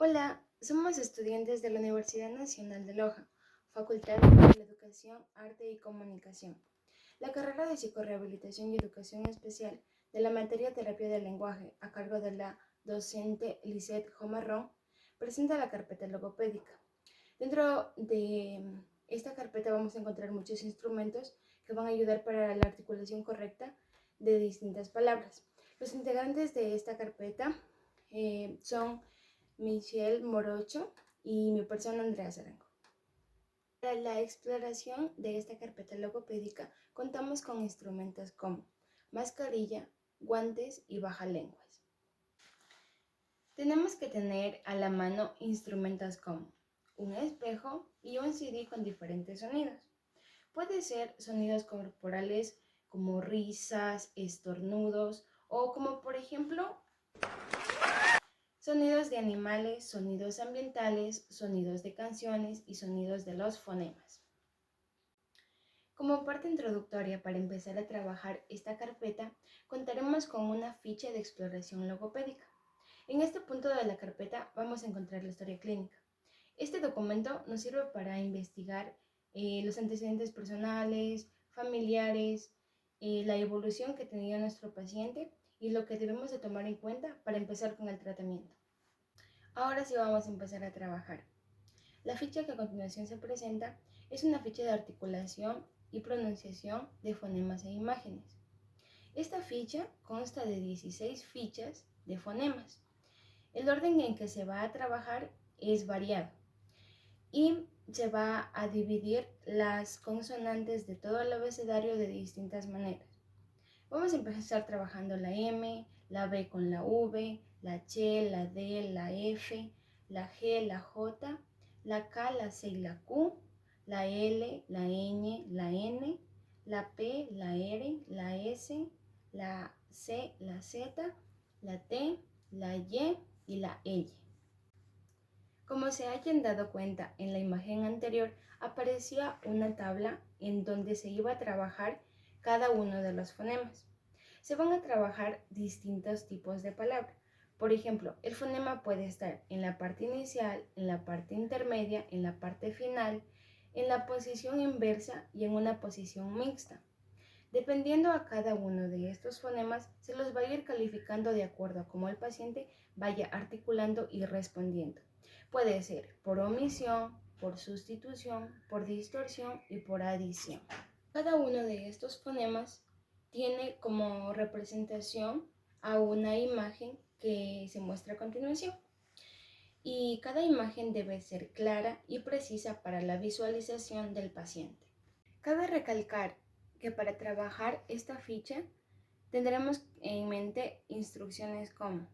Hola, somos estudiantes de la Universidad Nacional de Loja, Facultad de la Educación, Arte y Comunicación. La carrera de Psicorehabilitación y Educación Especial de la materia Terapia del Lenguaje, a cargo de la docente Lisette Jomarrón, presenta la carpeta logopédica. Dentro de esta carpeta vamos a encontrar muchos instrumentos que van a ayudar para la articulación correcta de distintas palabras. Los integrantes de esta carpeta son Michelle Morocho y mi persona Andrea Zarango. Para la exploración de esta carpeta logopédica contamos con instrumentos como mascarilla, guantes y bajalenguas. Tenemos que tener a la mano instrumentos como un espejo y un CD con diferentes sonidos. Puede ser sonidos corporales como risas, estornudos o como por ejemplo sonidos de animales, sonidos ambientales, sonidos de canciones y sonidos de los fonemas. Como parte introductoria para empezar a trabajar esta carpeta, contaremos con una ficha de exploración logopédica. En este punto de la carpeta vamos a encontrar la historia clínica. Este documento nos sirve para investigar los antecedentes personales, familiares, la evolución que tenía nuestro paciente y lo que debemos de tomar en cuenta para empezar con el tratamiento. Ahora sí vamos a empezar a trabajar. La ficha que a continuación se presenta es una ficha de articulación y pronunciación de fonemas e imágenes. Esta ficha consta de 16 fichas de fonemas. El orden en que se va a trabajar es variado y se va a dividir las consonantes de todo el abecedario de distintas maneras. Vamos a empezar trabajando la M, la B con la V, la Ch, la D, la F, la G, la J, la K, la C y la Q, la L, la ñ, la N, la P, la R, la S, la C, la Z, la T, la Y y la L. Como se hayan dado cuenta en la imagen anterior, aparecía una tabla en donde se iba a trabajar cada uno de los fonemas. Se van a trabajar distintos tipos de palabra. Por ejemplo, el fonema puede estar en la parte inicial, en la parte intermedia, en la parte final, en la posición inversa y en una posición mixta. Dependiendo a cada uno de estos fonemas, se los va a ir calificando de acuerdo a cómo el paciente vaya articulando y respondiendo. Puede ser por omisión, por sustitución, por distorsión y por adición. Cada uno de estos fonemas tiene como representación a una imagen que se muestra a continuación. Y cada imagen debe ser clara y precisa para la visualización del paciente. Cabe recalcar que para trabajar esta ficha tendremos en mente instrucciones como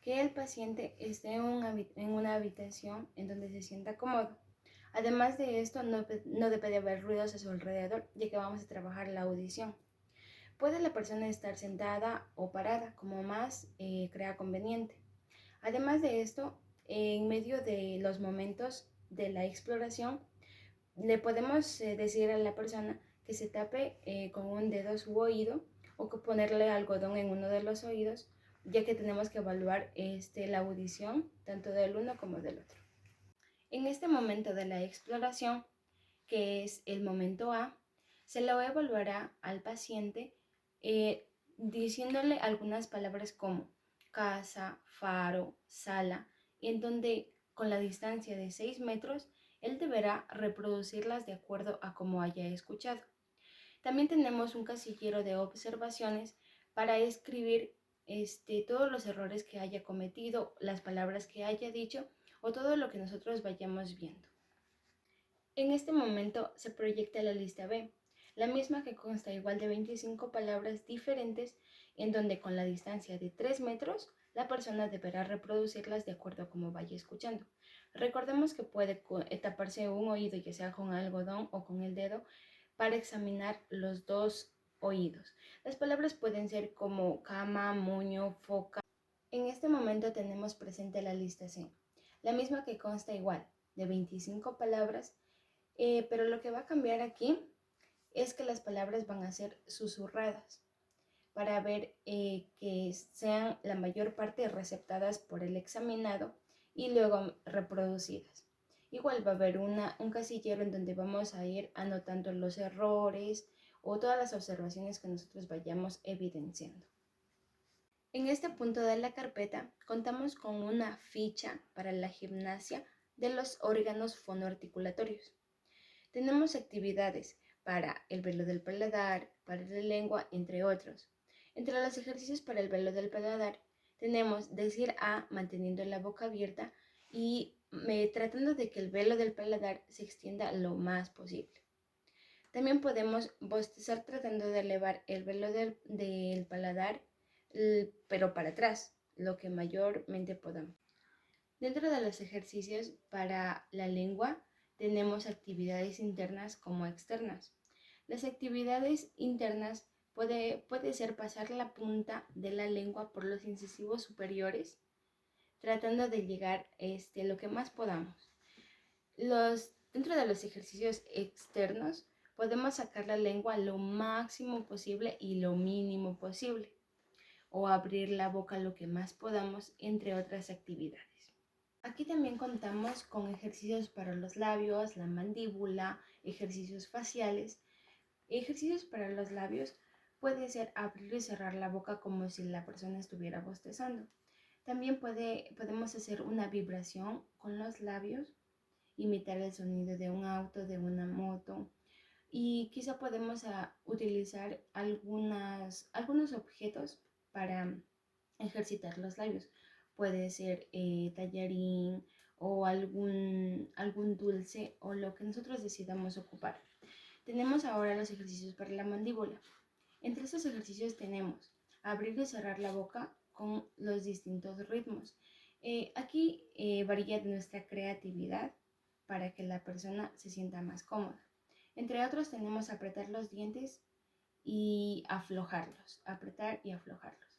que el paciente esté en una habitación en donde se sienta cómodo. Además de esto, no debe de haber ruidos a su alrededor, ya que vamos a trabajar la audición. Puede la persona estar sentada o parada, como más crea conveniente. Además de esto, en medio de los momentos de la exploración, le podemos decir a la persona que se tape con un dedo su oído o que ponerle algodón en uno de los oídos, ya que tenemos que evaluar la audición tanto del uno como del otro. En este momento de la exploración, que es el momento A, se lo evaluará al paciente diciéndole algunas palabras como casa, faro, sala, en donde con la distancia de 6 metros él deberá reproducirlas de acuerdo a como haya escuchado. También tenemos un casillero de observaciones para escribir todos los errores que haya cometido, las palabras que haya dicho o todo lo que nosotros vayamos viendo. En este momento se proyecta la lista B, la misma que consta igual de 25 palabras diferentes en donde con la distancia de 3 metros la persona deberá reproducirlas de acuerdo a cómo vaya escuchando. Recordemos que puede taparse un oído, ya sea con algodón o con el dedo, para examinar los dos oídos. Las palabras pueden ser como cama, moño, foca. En este momento tenemos presente la lista C, la misma que consta igual de 25 palabras, pero lo que va a cambiar aquí es que las palabras van a ser susurradas para ver que sean la mayor parte receptadas por el examinado y luego reproducidas. Igual va a haber un casillero en donde vamos a ir anotando los errores o todas las observaciones que nosotros vayamos evidenciando. En este punto de la carpeta contamos con una ficha para la gimnasia de los órganos fonoarticulatorios. Tenemos actividades para el velo del paladar, para la lengua, entre otros. Entre los ejercicios para el velo del paladar tenemos decir A manteniendo la boca abierta y tratando de que el velo del paladar se extienda lo más posible. También podemos bostezar tratando de elevar el velo del paladar, pero para atrás, lo que mayormente podamos. Dentro de los ejercicios para la lengua tenemos actividades internas como externas. Las actividades internas puede ser pasar la punta de la lengua por los incisivos superiores, tratando de llegar lo que más podamos. Dentro de los ejercicios externos podemos sacar la lengua lo máximo posible y lo mínimo posible, o abrir la boca lo que más podamos, entre otras actividades. Aquí también contamos con ejercicios para los labios, la mandíbula, ejercicios faciales. Ejercicios para los labios puede ser abrir y cerrar la boca como si la persona estuviera bostezando. También podemos hacer una vibración con los labios, imitar el sonido de un auto, de una moto, y quizá podemos utilizar algunos objetos para ejercitar los labios. Puede ser tallarín o algún dulce o lo que nosotros decidamos ocupar. Tenemos ahora los ejercicios para la mandíbula. Entre estos ejercicios tenemos abrir y cerrar la boca con los distintos ritmos. Aquí varía nuestra creatividad para que la persona se sienta más cómoda. Entre otros tenemos apretar los dientes y aflojarlos, apretar y aflojarlos.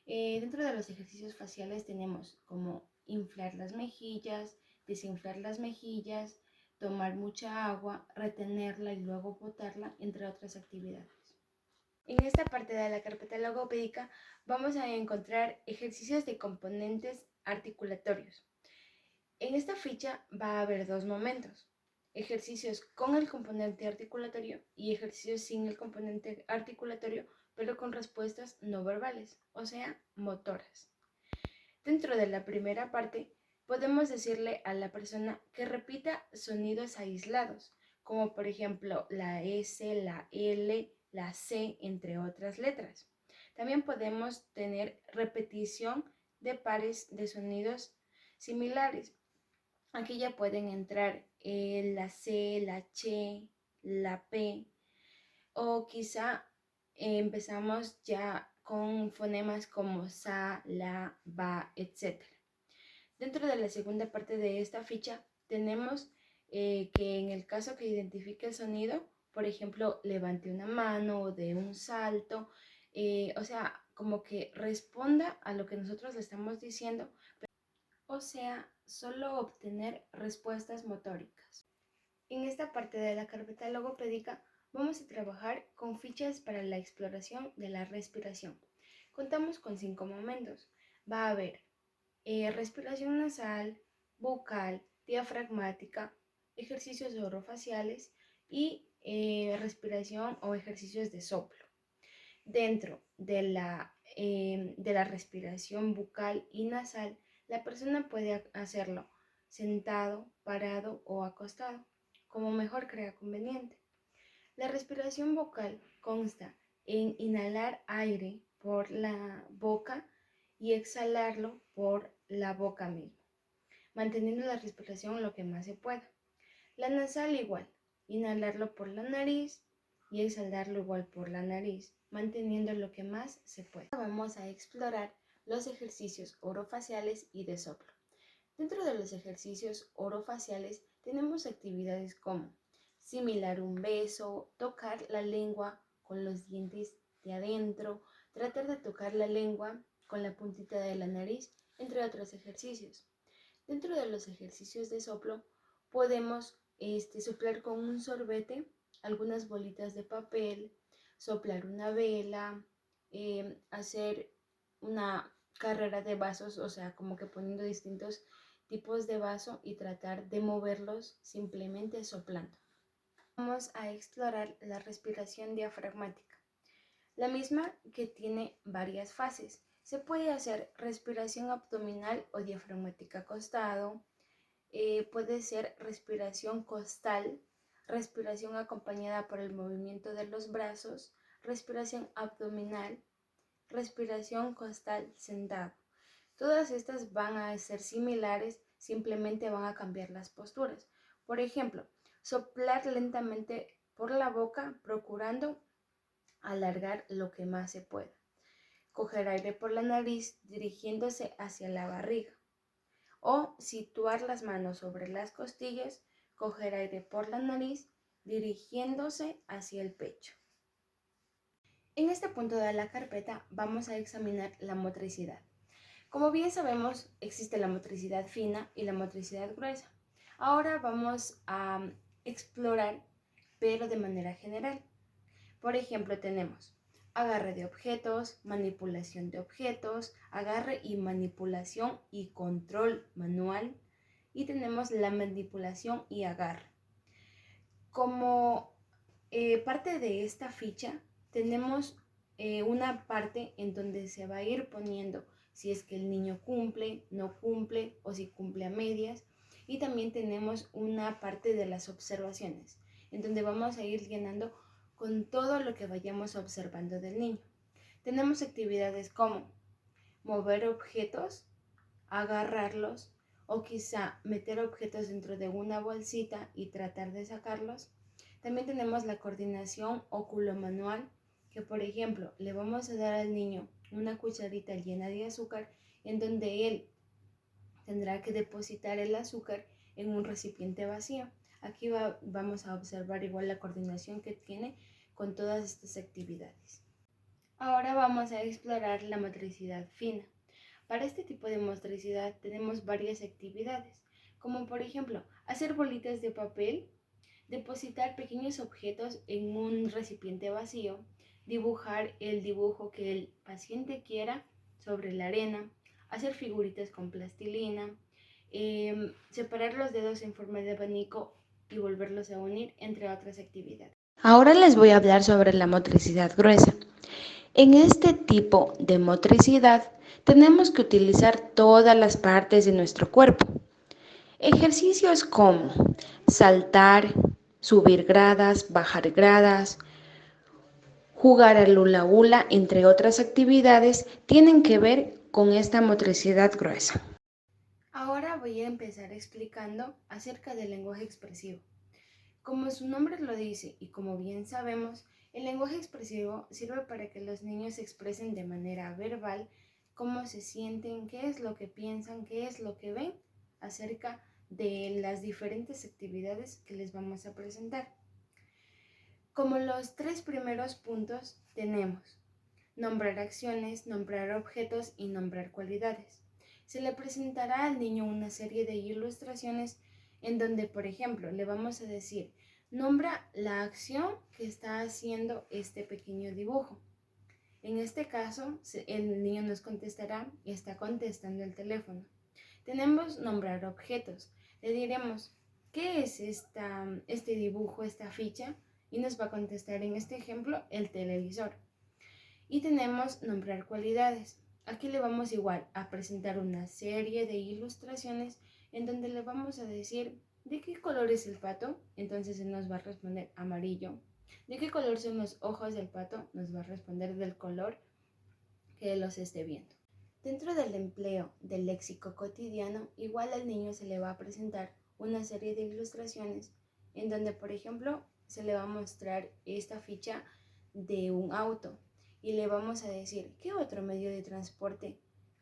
Dentro de los ejercicios faciales tenemos como inflar las mejillas, desinflar las mejillas, tomar mucha agua, retenerla y luego botarla, entre otras actividades. En esta parte de la carpeta logopédica vamos a encontrar ejercicios de componentes articulatorios. En esta ficha va a haber dos momentos: ejercicios con el componente articulatorio y ejercicios sin el componente articulatorio, pero con respuestas no verbales, o sea, motoras. Dentro de la primera parte, podemos decirle a la persona que repita sonidos aislados, como por ejemplo la S, la L, la C, entre otras letras. También podemos tener repetición de pares de sonidos similares. Aquí ya pueden entrar la C, la Ch, la P, o quizá empezamos ya con fonemas como sa, la, ba, etc. Dentro de la segunda parte de esta ficha tenemos que en el caso que identifique el sonido, por ejemplo, levante una mano o dé un salto, o sea, como que responda a lo que nosotros le estamos diciendo, o sea, solo obtener respuestas motóricas. En esta parte de la carpeta logopédica vamos a trabajar con fichas para la exploración de la respiración. Contamos con 5 momentos. Va a haber respiración nasal, bucal, diafragmática, ejercicios orofaciales y respiración o ejercicios de soplo. Dentro de la respiración bucal y nasal, la persona puede hacerlo sentado, parado o acostado, como mejor crea conveniente. La respiración vocal consta en inhalar aire por la boca y exhalarlo por la boca misma, manteniendo la respiración lo que más se pueda. La nasal igual, inhalarlo por la nariz y exhalarlo igual por la nariz, manteniendo lo que más se puede. Ahora vamos a explorar los ejercicios orofaciales y de soplo. Dentro de los ejercicios orofaciales tenemos actividades como similar un beso, tocar la lengua con los dientes de adentro, tratar de tocar la lengua con la puntita de la nariz, entre otros ejercicios. Dentro de los ejercicios de soplo podemos soplar con un sorbete algunas bolitas de papel, soplar una vela, hacer una carrera de vasos, o sea, como que poniendo distintos tipos de vaso y tratar de moverlos simplemente soplando. Vamos a explorar la respiración diafragmática, la misma que tiene varias fases. Se puede hacer respiración abdominal o diafragmática acostado, puede ser respiración costal, respiración acompañada por el movimiento de los brazos, respiración abdominal, respiración costal sentado. Todas estas van a ser similares, simplemente van a cambiar las posturas. Por ejemplo, soplar lentamente por la boca, procurando alargar lo que más se pueda. Coger aire por la nariz dirigiéndose hacia la barriga. O situar las manos sobre las costillas, coger aire por la nariz dirigiéndose hacia el pecho. En este punto de la carpeta vamos a examinar la motricidad. Como bien sabemos, existe la motricidad fina y la motricidad gruesa. Ahora vamos a explorar, pero de manera general. Por ejemplo, tenemos agarre de objetos, manipulación de objetos, agarre y manipulación y control manual, y tenemos la manipulación y agarre. Como parte de esta ficha tenemos una parte en donde se va a ir poniendo si es que el niño cumple, no cumple o si cumple a medias, y también tenemos una parte de las observaciones en donde vamos a ir llenando con todo lo que vayamos observando del niño. Tenemos actividades como mover objetos, agarrarlos o quizá meter objetos dentro de una bolsita y tratar de sacarlos. También tenemos la coordinación óculo-manual, que por ejemplo le vamos a dar al niño una cucharita llena de azúcar en donde él tendrá que depositar el azúcar en un recipiente vacío. Aquí vamos a observar igual la coordinación que tiene con todas estas actividades. Ahora vamos a explorar la motricidad fina. Para este tipo de motricidad tenemos varias actividades, como por ejemplo hacer bolitas de papel, depositar pequeños objetos en un recipiente vacío, dibujar el dibujo que el paciente quiera sobre la arena, hacer figuritas con plastilina, separar los dedos en forma de abanico y volverlos a unir, entre otras actividades. Ahora les voy a hablar sobre la motricidad gruesa. En este tipo de motricidad tenemos que utilizar todas las partes de nuestro cuerpo. Ejercicios como saltar, subir gradas, bajar gradas, jugar al hula hula, entre otras actividades, tienen que ver con esta motricidad gruesa. Ahora voy a empezar explicando acerca del lenguaje expresivo. Como su nombre lo dice y como bien sabemos, el lenguaje expresivo sirve para que los niños expresen de manera verbal cómo se sienten, qué es lo que piensan, qué es lo que ven acerca de las diferentes actividades que les vamos a presentar. Como los tres primeros puntos tenemos nombrar acciones, nombrar objetos y nombrar cualidades. Se le presentará al niño una serie de ilustraciones en donde, por ejemplo, le vamos a decir, nombra la acción que está haciendo este pequeño dibujo. En este caso, el niño nos contestará y está contestando el teléfono. Tenemos nombrar objetos. Le diremos, ¿qué es este dibujo, esta ficha? Y nos va a contestar en este ejemplo el televisor. Y tenemos nombrar cualidades. Aquí le vamos igual a presentar una serie de ilustraciones en donde le vamos a decir ¿de qué color es el pato? Entonces él nos va a responder amarillo. ¿De qué color son los ojos del pato? Nos va a responder del color que él los esté viendo. Dentro del empleo del léxico cotidiano, igual al niño se le va a presentar una serie de ilustraciones en donde, por ejemplo, se le va a mostrar esta ficha de un auto y le vamos a decir, ¿qué otro medio de transporte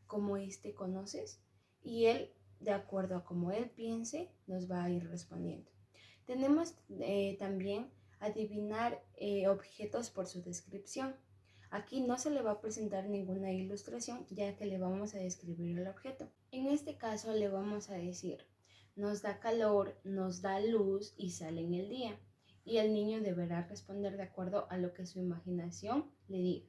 como este conoces? Y él, de acuerdo a cómo él piense, nos va a ir respondiendo. Tenemos también adivinar objetos por su descripción. Aquí no se le va a presentar ninguna ilustración ya que le vamos a describir el objeto. En este caso le vamos a decir, nos da calor, nos da luz y sale en el día. Y el niño deberá responder de acuerdo a lo que su imaginación le diga.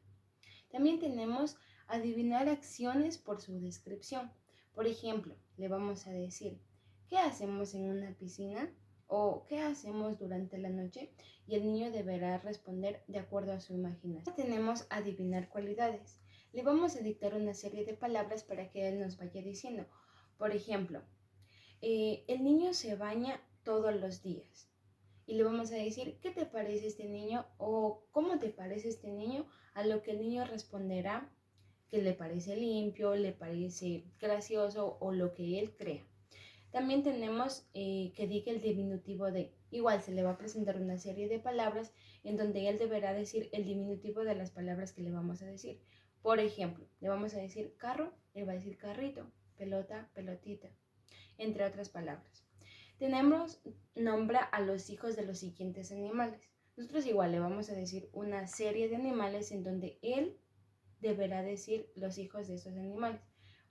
También tenemos adivinar acciones por su descripción. Por ejemplo, le vamos a decir, ¿qué hacemos en una piscina? O ¿qué hacemos durante la noche? Y el niño deberá responder de acuerdo a su imaginación. Tenemos adivinar cualidades. Le vamos a dictar una serie de palabras para que él nos vaya diciendo. Por ejemplo, el niño se baña todos los días. Y le vamos a decir, ¿qué te parece este niño? O ¿cómo te parece este niño? A lo que el niño responderá que le parece limpio, le parece gracioso o lo que él crea. También tenemos que diga el diminutivo de. Igual se le va a presentar una serie de palabras en donde él deberá decir el diminutivo de las palabras que le vamos a decir. Por ejemplo, le vamos a decir carro, él va a decir carrito, pelota, pelotita, entre otras palabras. Tenemos, nombra a los hijos de los siguientes animales. Nosotros igual le vamos a decir una serie de animales en donde él deberá decir los hijos de esos animales.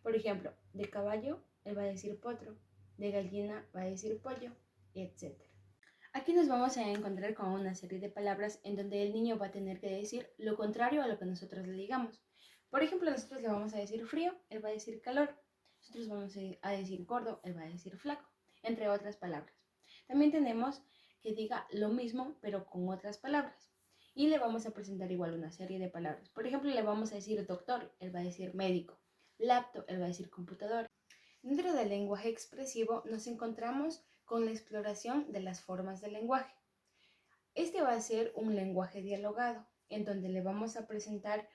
Por ejemplo, de caballo, él va a decir potro, de gallina va a decir pollo, etc. Aquí nos vamos a encontrar con una serie de palabras en donde el niño va a tener que decir lo contrario a lo que nosotros le digamos. Por ejemplo, nosotros le vamos a decir frío, él va a decir calor. Nosotros vamos a decir gordo, él va a decir flaco, entre otras palabras. También tenemos que diga lo mismo, pero con otras palabras. Y le vamos a presentar igual una serie de palabras. Por ejemplo, le vamos a decir doctor, él va a decir médico. Laptop, él va a decir computadora. Dentro del lenguaje expresivo nos encontramos con la exploración de las formas del lenguaje. Este va a ser un lenguaje dialogado, en donde le vamos a presentar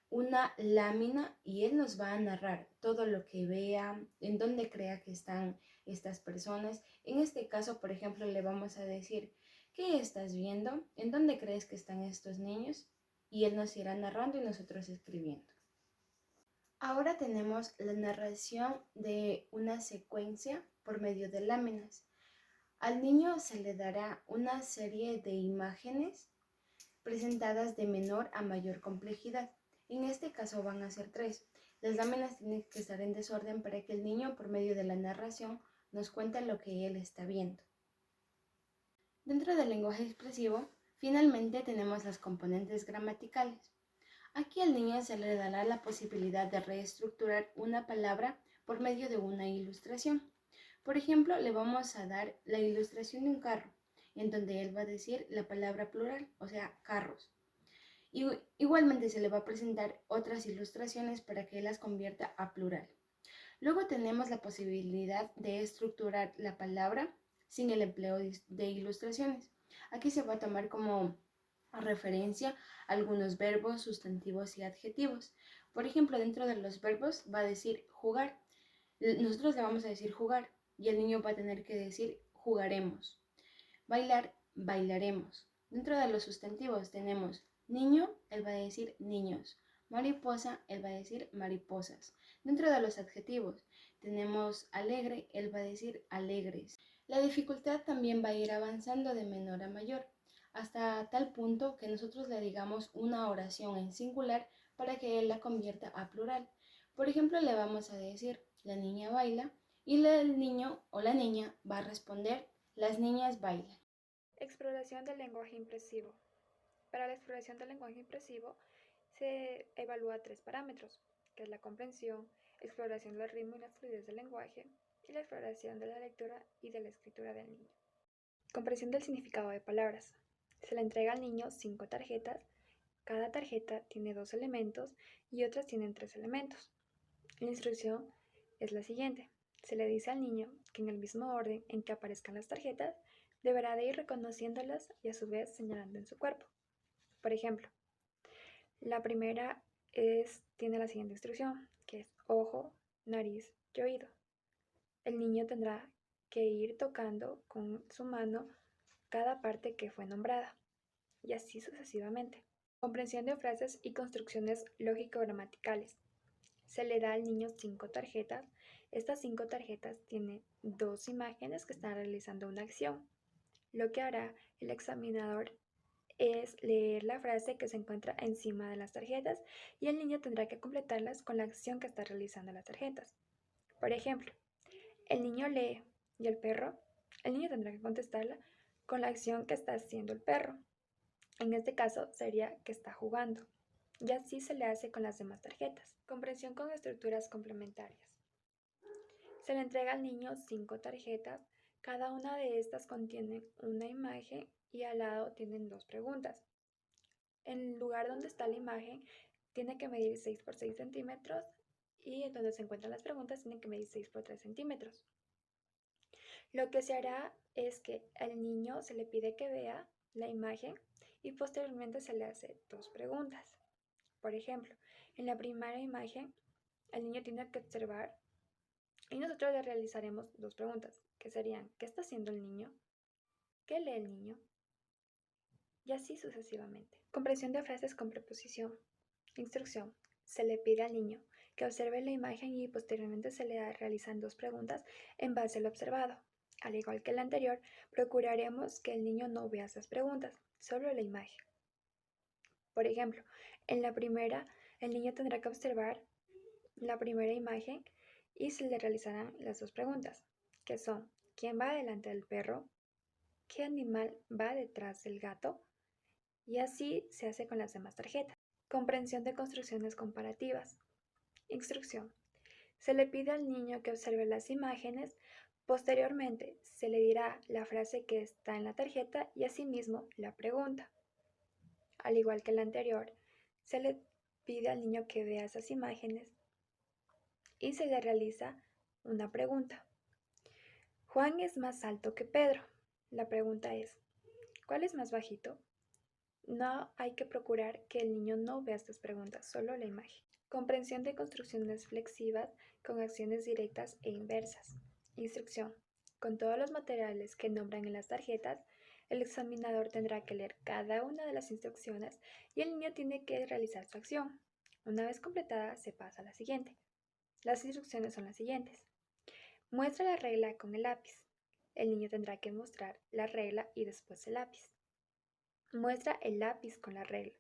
una lámina y él nos va a narrar todo lo que vea, en dónde crea que están estas personas. En este caso, por ejemplo, le vamos a decir, ¿qué estás viendo? ¿En dónde crees que están estos niños? Y él nos irá narrando y nosotros escribiendo. Ahora tenemos la narración de una secuencia por medio de láminas. Al niño se le dará una serie de imágenes presentadas de menor a mayor complejidad. En este caso van a ser 3. Las láminas tienen que estar en desorden para que el niño, por medio de la narración, nos cuente lo que él está viendo. Dentro del lenguaje expresivo, finalmente tenemos las componentes gramaticales. Aquí al niño se le dará la posibilidad de reestructurar una palabra por medio de una ilustración. Por ejemplo, le vamos a dar la ilustración de un carro, en donde él va a decir la palabra plural, o sea, carros. Igualmente se le va a presentar otras ilustraciones para que las convierta a plural. Luego tenemos la posibilidad de estructurar la palabra sin el empleo de ilustraciones. Aquí se va a tomar como referencia algunos verbos, sustantivos y adjetivos. Por ejemplo, dentro de los verbos va a decir jugar. Nosotros le vamos a decir jugar y el niño va a tener que decir jugaremos. Bailar, bailaremos. Dentro de los sustantivos tenemos niño, él va a decir niños. Mariposa, él va a decir mariposas. Dentro de los adjetivos tenemos alegre, él va a decir alegres. La dificultad también va a ir avanzando de menor a mayor, hasta tal punto que nosotros le digamos una oración en singular para que él la convierta a plural. Por ejemplo, le vamos a decir la niña baila y el niño o la niña va a responder las niñas bailan. Exploración del lenguaje impresivo. Para la exploración del lenguaje impresivo se evalúa 3 parámetros, que es la comprensión, exploración del ritmo y la fluidez del lenguaje, y la exploración de la lectura y de la escritura del niño. Comprensión del significado de palabras. Se le entrega al niño 5 tarjetas. Cada tarjeta tiene 2 elementos y otras tienen 3 elementos. La instrucción es la siguiente. Se le dice al niño que en el mismo orden en que aparezcan las tarjetas, deberá de ir reconociéndolas y a su vez señalando en su cuerpo. Por ejemplo, la primera tiene la siguiente instrucción, que es ojo, nariz y oído. El niño tendrá que ir tocando con su mano cada parte que fue nombrada, y así sucesivamente. Comprensión de frases y construcciones lógico-gramaticales. Se le da al niño 5 tarjetas. Estas 5 tarjetas tienen 2 imágenes que están realizando una acción. Lo que hará el examinador es leer la frase que se encuentra encima de las tarjetas y el niño tendrá que completarlas con la acción que está realizando las tarjetas. Por ejemplo, el niño lee y el niño tendrá que contestarla con la acción que está haciendo el perro. En este caso sería que está jugando. Y así se le hace con las demás tarjetas. Comprensión con estructuras complementarias. Se le entrega al niño 5 tarjetas, cada una de estas contiene una imagen y al lado tienen 2 preguntas. En el lugar donde está la imagen tiene que medir 6 por 6 centímetros y en donde se encuentran las preguntas tienen que medir 6 por 3 centímetros. Lo que se hará es que al niño se le pide que vea la imagen y posteriormente se le hace 2 preguntas. Por ejemplo, en la primera imagen el niño tiene que observar y nosotros le realizaremos 2 preguntas, que serían ¿qué está haciendo el niño? ¿Qué lee el niño? Y así sucesivamente. Comprensión de frases con preposición. Instrucción. Se le pide al niño que observe la imagen y posteriormente se le realizan 2 preguntas en base a lo observado. Al igual que el anterior, procuraremos que el niño no vea esas preguntas, solo la imagen. Por ejemplo, en la primera, el niño tendrá que observar la primera imagen y se le realizarán las 2 preguntas, que son ¿quién va delante del perro? ¿Qué animal va detrás del gato? Y así se hace con las demás tarjetas. Comprensión de construcciones comparativas. Instrucción. Se le pide al niño que observe las imágenes, posteriormente se le dirá la frase que está en la tarjeta y asimismo la pregunta. Al igual que el anterior, se le pide al niño que vea esas imágenes y se le realiza una pregunta. Juan es más alto que Pedro. La pregunta es, ¿cuál es más bajito? No hay que procurar que el niño no vea estas preguntas, solo la imagen. Comprensión de construcciones flexivas con acciones directas e inversas. Instrucción. Con todos los materiales que nombran en las tarjetas, el examinador tendrá que leer cada una de las instrucciones y el niño tiene que realizar su acción. Una vez completada, se pasa a la siguiente. Las instrucciones son las siguientes. Muestra la regla con el lápiz. El niño tendrá que mostrar la regla y después el lápiz. Muestra el lápiz con la regla.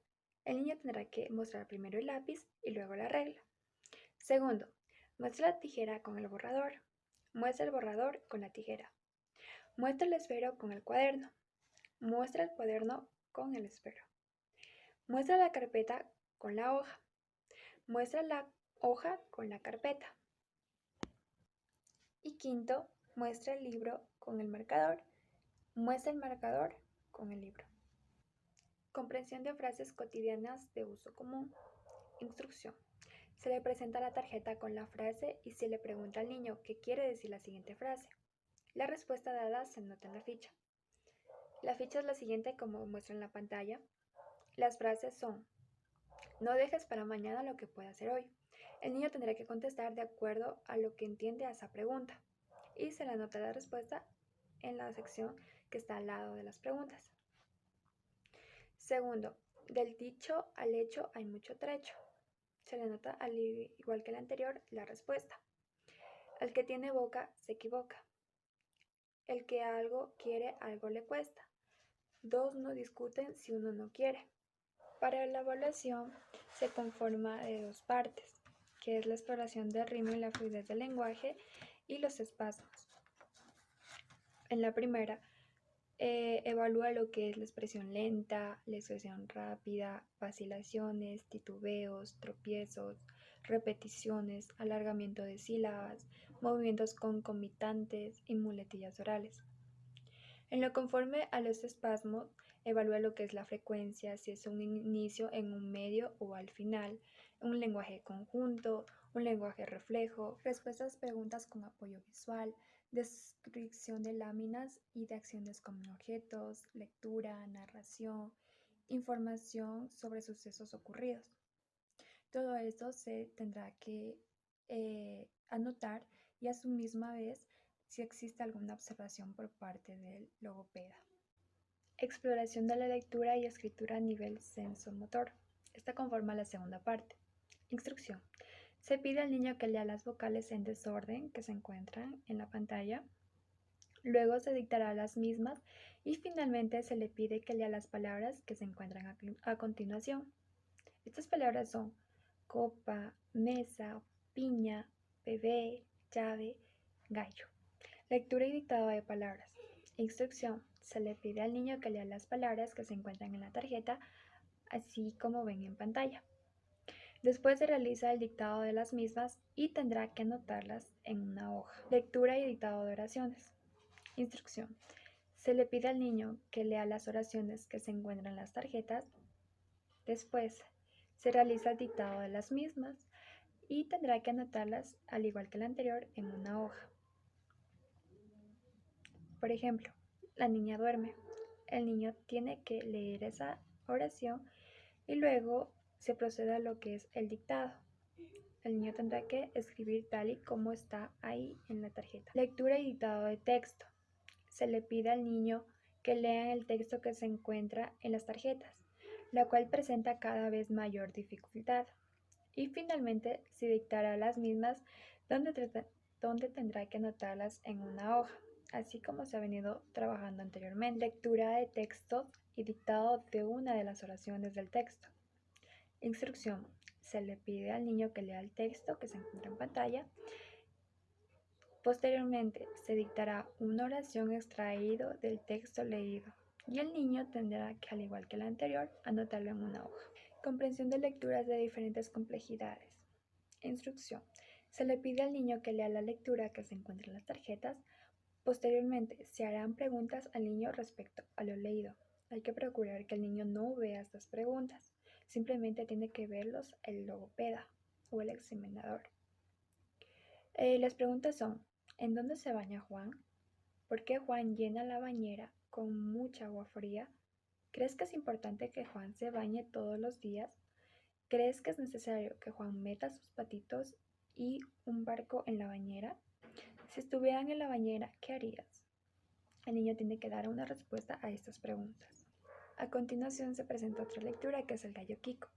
El niño tendrá que mostrar primero el lápiz y luego la regla. Segundo, muestra la tijera con el borrador. Muestra el borrador con la tijera. Muestra el esfero con el cuaderno. Muestra el cuaderno con el esfero. Muestra la carpeta con la hoja. Muestra la hoja con la carpeta. Y quinto, muestra el libro con el marcador. Muestra el marcador con el libro. Comprensión de frases cotidianas de uso común. Instrucción. Se le presenta la tarjeta con la frase y se le pregunta al niño qué quiere decir la siguiente frase. La respuesta dada se anota en la ficha. La ficha es la siguiente como muestra en la pantalla. Las frases son: no dejes para mañana lo que pueda hacer hoy. El niño tendrá que contestar de acuerdo a lo que entiende a esa pregunta y se le anota la respuesta en la sección que está al lado de las preguntas. Segundo, del dicho al hecho hay mucho trecho. Se le anota, al igual que el anterior, la respuesta. Al que tiene boca se equivoca. El que algo quiere, algo le cuesta. Dos no discuten si uno no quiere. Para la evaluación se conforma de 2 partes, que es la exploración del ritmo y la fluidez del lenguaje y los espasmos. En la primera, evalúa lo que es la expresión lenta, la expresión rápida, vacilaciones, titubeos, tropiezos, repeticiones, alargamiento de sílabas, movimientos concomitantes y muletillas orales. En lo conforme a los espasmos, evalúa lo que es la frecuencia, si es un inicio, en un medio o al final, un lenguaje conjunto, un lenguaje reflejo, respuestas a preguntas con apoyo visual, descripción de láminas y de acciones como objetos, lectura, narración, información sobre sucesos ocurridos. Todo esto se tendrá que anotar y a su misma vez si existe alguna observación por parte del logopeda. Exploración de la lectura y escritura a nivel sensomotor. Esta conforma la segunda parte. Instrucción. Se pide al niño que lea las vocales en desorden que se encuentran en la pantalla. Luego se dictará las mismas y finalmente se le pide que lea las palabras que se encuentran a continuación. Estas palabras son copa, mesa, piña, bebé, llave, gallo. Lectura y dictado de palabras. Instrucción. Se le pide al niño que lea las palabras que se encuentran en la tarjeta, así como ven en pantalla. Después se realiza el dictado de las mismas y tendrá que anotarlas en una hoja. Lectura y dictado de oraciones. Instrucción. Se le pide al niño que lea las oraciones que se encuentran en las tarjetas. Después se realiza el dictado de las mismas y tendrá que anotarlas, al igual que la anterior, en una hoja. Por ejemplo, la niña duerme. El niño tiene que leer esa oración y luego se procede a lo que es el dictado. El niño tendrá que escribir tal y como está ahí en la tarjeta. Lectura y dictado de texto. Se le pide al niño que lea el texto que se encuentra en las tarjetas, la cual presenta cada vez mayor dificultad. Y finalmente se dictará las mismas donde tendrá que anotarlas en una hoja, así como se ha venido trabajando anteriormente. Lectura de texto y dictado de una de las oraciones del texto. Instrucción. Se le pide al niño que lea el texto que se encuentra en pantalla. Posteriormente se dictará una oración extraído del texto leído y el niño tendrá que, al igual que la anterior, anotarlo en una hoja. Comprensión de lecturas de diferentes complejidades. Instrucción. Se le pide al niño que lea la lectura que se encuentra en las tarjetas. Posteriormente se harán preguntas al niño respecto a lo leído. Hay que procurar que el niño no vea estas preguntas. Simplemente tiene que verlos el logopeda o el examinador. Las preguntas son: ¿en dónde se baña Juan? ¿Por qué Juan llena la bañera con mucha agua fría? ¿Crees que es importante que Juan se bañe todos los días? ¿Crees que es necesario que Juan meta sus patitos y un barco en la bañera? Si estuvieran en la bañera, ¿qué harías? El niño tiene que dar una respuesta a estas preguntas. A continuación se presenta otra lectura, que es el gallo Kiko.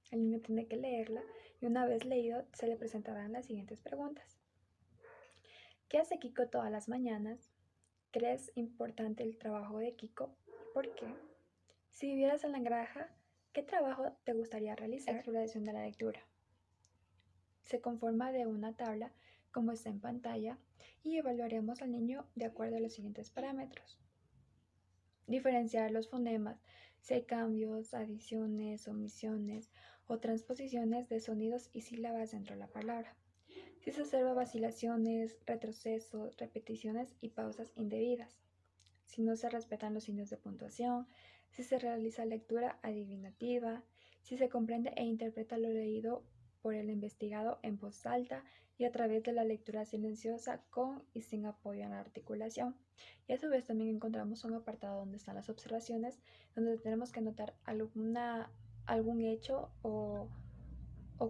El niño tiene que leerla y una vez leído se le presentarán las siguientes preguntas. ¿Qué hace Kiko todas las mañanas? ¿Crees importante el trabajo de Kiko? ¿Por qué? Si vivieras en la granja, ¿qué trabajo te gustaría realizar? Exploración de la lectura. Se conforma de una tabla como está en pantalla y evaluaremos al niño de acuerdo a los siguientes parámetros. Diferenciar los fonemas, si hay cambios, adiciones, omisiones o transposiciones de sonidos y sílabas dentro de la palabra. Si se observa vacilaciones, retrocesos, repeticiones y pausas indebidas. Si no se respetan los signos de puntuación, si se realiza lectura adivinativa, si se comprende e interpreta lo leído por el investigado en voz alta y a través de la lectura silenciosa con y sin apoyo en la articulación. Y a su vez también encontramos un apartado donde están las observaciones, donde tenemos que anotar algún hecho o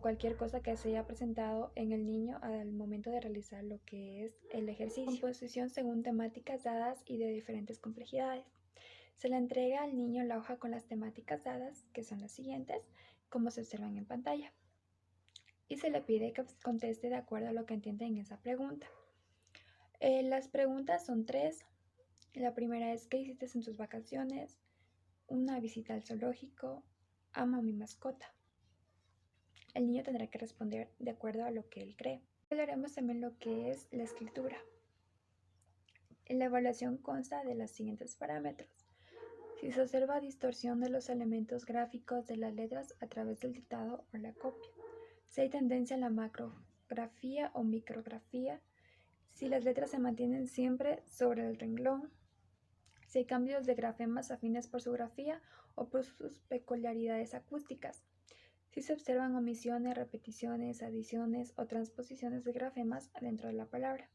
cualquier cosa que se haya presentado en el niño al momento de realizar lo que es el ejercicio. Composición según temáticas dadas y de diferentes complejidades. Se le entrega al niño la hoja con las temáticas dadas, que son las siguientes, como se observan en pantalla. Y se le pide que conteste de acuerdo a lo que entiende en esa pregunta. Las preguntas son 3. La primera es: ¿qué hiciste en tus vacaciones? Una visita al zoológico. Amo a mi mascota. El niño tendrá que responder de acuerdo a lo que él cree. Hablaremos también lo que es la escritura. La evaluación consta de los siguientes parámetros. Si se observa distorsión de los elementos gráficos de las letras a través del dictado o la copia. Si hay tendencia a la macrografía o micrografía. Si las letras se mantienen siempre sobre el renglón. Si hay cambios de grafemas afines por su grafía o por sus peculiaridades acústicas. Si se observan omisiones, repeticiones, adiciones o transposiciones de grafemas dentro de la palabra.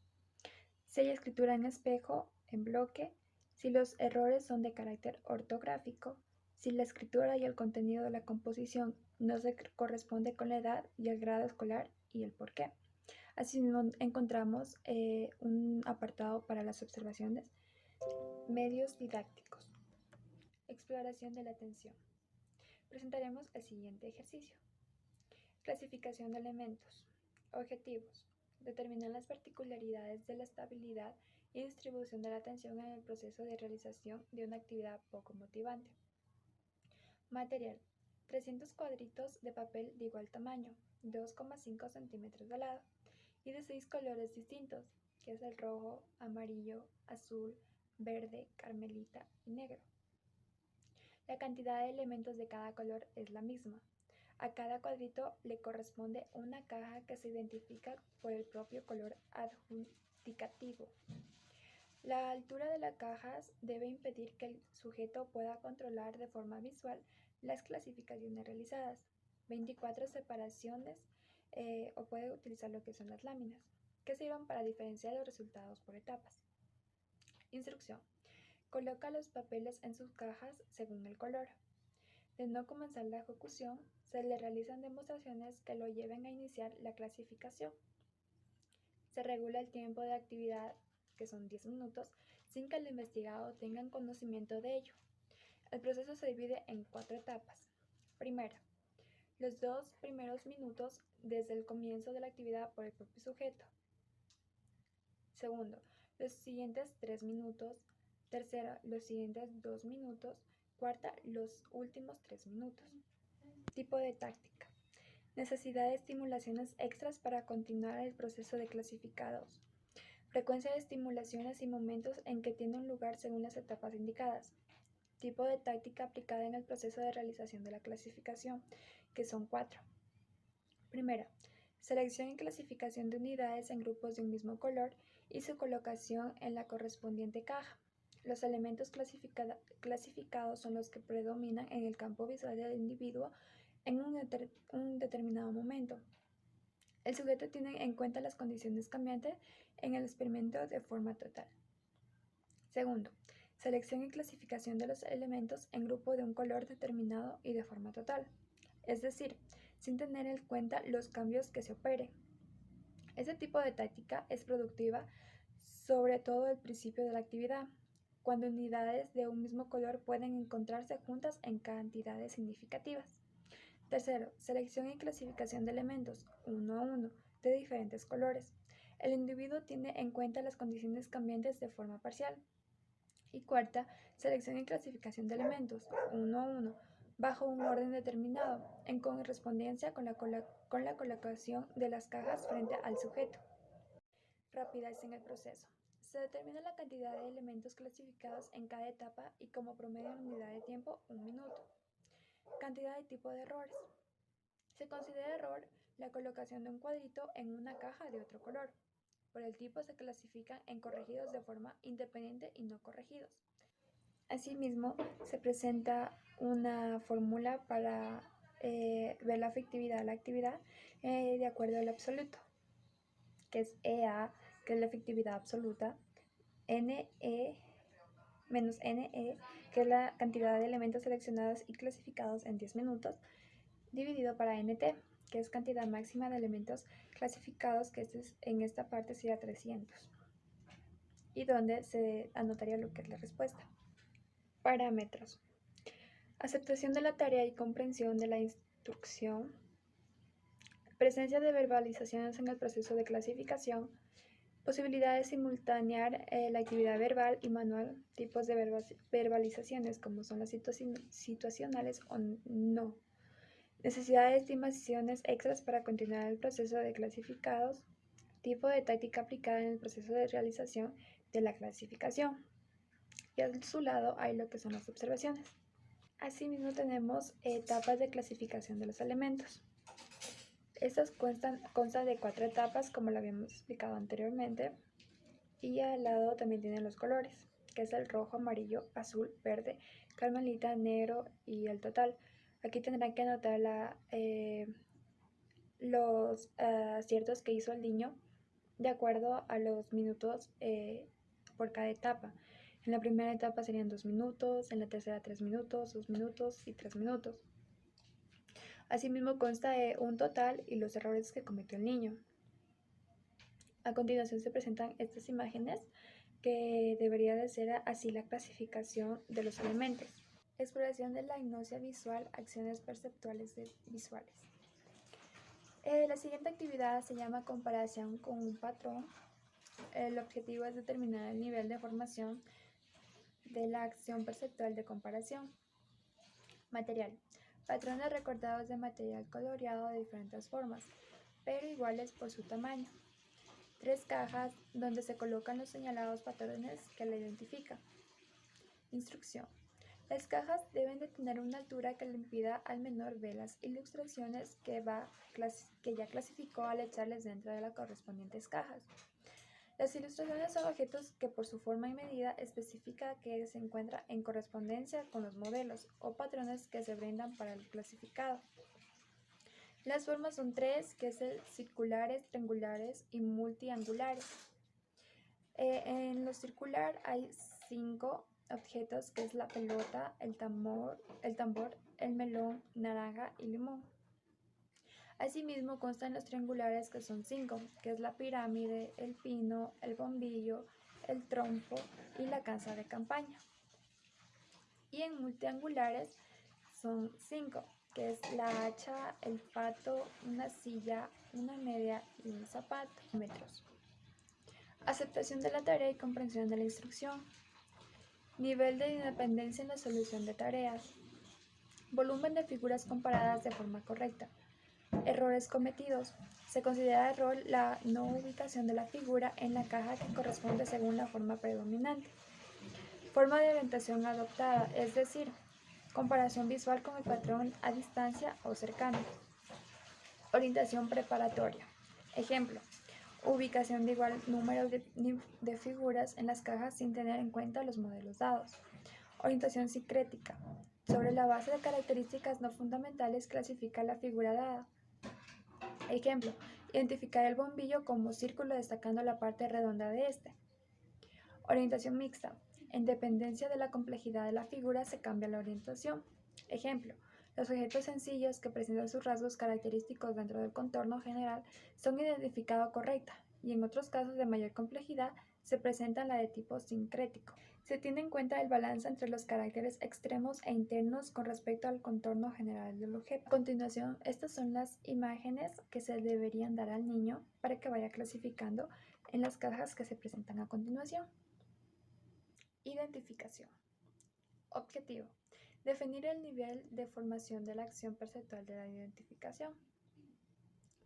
Si hay escritura en espejo, en bloque. Si los errores son de carácter ortográfico. Si la escritura y el contenido de la composición no se corresponde con la edad y el grado escolar y el por qué. Asimismo encontramos un apartado para las observaciones. Medios didácticos. Exploración de la atención. Presentaremos el siguiente ejercicio. Clasificación de elementos. Objetivos. Determinar las particularidades de la estabilidad y distribución de la atención en el proceso de realización de una actividad poco motivante. Material. 300 cuadritos de papel de igual tamaño, 2,5 centímetros de lado y de 6 colores distintos, que es el rojo, amarillo, azul, verde, carmelita y negro. La cantidad de elementos de cada color es la misma. A cada cuadrito le corresponde una caja que se identifica por el propio color adjudicativo. La altura de las cajas debe impedir que el sujeto pueda controlar de forma visual las clasificaciones realizadas, 24 separaciones o puede utilizar lo que son las láminas, que sirvan para diferenciar los resultados por etapas. Instrucción. Coloca los papeles en sus cajas según el color. De no comenzar la ejecución, se le realizan demostraciones que lo lleven a iniciar la clasificación. Se regula el tiempo de actividad, que son 10 minutos, sin que el investigado tenga conocimiento de ello. El proceso se divide en 4 etapas. Primera, los 2 primeros minutos desde el comienzo de la actividad por el propio sujeto. Segundo, los siguientes 3 minutos. Tercera, los siguientes 2 minutos. Cuarta, los últimos 3 minutos. Tipo de táctica. Necesidad de estimulaciones extras para continuar el proceso de clasificados. Frecuencia de estimulaciones y momentos en que tienen lugar según las etapas indicadas. Tipo de táctica aplicada en el proceso de realización de la clasificación, que son 4. Primera, selección y clasificación de unidades en grupos de un mismo color y su colocación en la correspondiente caja. Los elementos clasificados son los que predominan en el campo visual del individuo en un determinado momento. El sujeto tiene en cuenta las condiciones cambiantes en el experimento de forma total. Segundo, selección y clasificación de los elementos en grupo de un color determinado y de forma total, es decir, sin tener en cuenta los cambios que se operen. Este tipo de táctica es productiva sobre todo al principio de la actividad, cuando unidades de un mismo color pueden encontrarse juntas en cantidades significativas. Tercero, selección y clasificación de elementos, uno a uno, de diferentes colores. El individuo tiene en cuenta las condiciones cambiantes de forma parcial. Y cuarta, selección y clasificación de elementos, uno a uno, bajo un orden determinado, en correspondencia con la colocación de las cajas frente al sujeto. Rapidez en el proceso. Se determina la cantidad de elementos clasificados en cada etapa y como promedio en unidad de tiempo, 1 minuto. Cantidad y tipo de errores. Se considera error la colocación de un cuadrito en una caja de otro color. Por el tipo se clasifican en corregidos de forma independiente y no corregidos. Asimismo, se presenta una fórmula para ver la efectividad de la actividad de acuerdo al absoluto, que es EA, que es la efectividad absoluta, NE menos NE, que es la cantidad de elementos seleccionados y clasificados en 10 minutos, dividido para NT, que es cantidad máxima de elementos clasificados, que en esta parte sería 300, y donde se anotaría lo que es la respuesta. Parámetros. Aceptación de la tarea y comprensión de la instrucción. Presencia de verbalizaciones en el proceso de clasificación. Posibilidad de simultanear la actividad verbal y manual. Tipos de verbalizaciones como son las situacionales o no. Necesidad de estimaciones extras para continuar el proceso de clasificados. Tipo de táctica aplicada en el proceso de realización de la clasificación. Y a su lado hay lo que son las observaciones. Asimismo tenemos etapas de clasificación de los elementos. Estas constan de 4 etapas, como lo habíamos explicado anteriormente, y al lado también tienen los colores, que es el rojo, amarillo, azul, verde, carmelita, negro y el total. Aquí tendrán que anotar los aciertos que hizo el niño de acuerdo a los minutos por cada etapa. En la primera etapa serían 2 minutos, en la tercera 3 minutos, 2 minutos y 3 minutos. Asimismo consta de un total y los errores que cometió el niño. A continuación se presentan estas imágenes que debería de ser así la clasificación de los elementos. Exploración de la hipnosis visual, acciones perceptuales visuales. La siguiente actividad se llama comparación con un patrón. El objetivo es determinar el nivel de formación de la acción perceptual de comparación. Material. Patrones recortados de material coloreado de diferentes formas, pero iguales por su tamaño. 3 cajas donde se colocan los señalados patrones que la identifican. Instrucción. Las cajas deben de tener una altura que le impida al menor ver las ilustraciones que ya clasificó al echarles dentro de las correspondientes cajas. Las ilustraciones son objetos que por su forma y medida específica que se encuentra en correspondencia con los modelos o patrones que se brindan para el clasificado. Las formas son tres, que es el circulares, triangulares y multiangulares. En lo circular hay 5 objetos, que es la pelota, el tambor, el melón, naranja y limón. Asimismo constan los triangulares, que son 5, que es la pirámide, el pino, el bombillo, el trompo y la casa de campaña. Y en multiangulares son 5, que es la hacha, el pato, una silla, una media y un zapato. Metros. Aceptación de la tarea y comprensión de la instrucción. Nivel de independencia en la solución de tareas. Volumen de figuras comparadas de forma correcta. Errores cometidos. Se considera error la no ubicación de la figura en la caja que corresponde según la forma predominante. Forma de orientación adoptada, es decir, comparación visual con el patrón a distancia o cercano. Orientación preparatoria. Ejemplo, ubicación de igual número de figuras en las cajas sin tener en cuenta los modelos dados. Orientación sincrética. Sobre la base de características no fundamentales clasifica la figura dada. Ejemplo, identificar el bombillo como círculo destacando la parte redonda de este. Orientación mixta. En dependencia de la complejidad de la figura se cambia la orientación. Ejemplo, los objetos sencillos que presentan sus rasgos característicos dentro del contorno general son identificados correcta, y en otros casos de mayor complejidad se presentan la de tipo sincrético. Se tiene en cuenta el balance entre los caracteres extremos e internos con respecto al contorno general del objeto. A continuación, estas son las imágenes que se deberían dar al niño para que vaya clasificando en las cajas que se presentan a continuación. Identificación. Objetivo. Definir el nivel de formación de la acción perceptual de la identificación.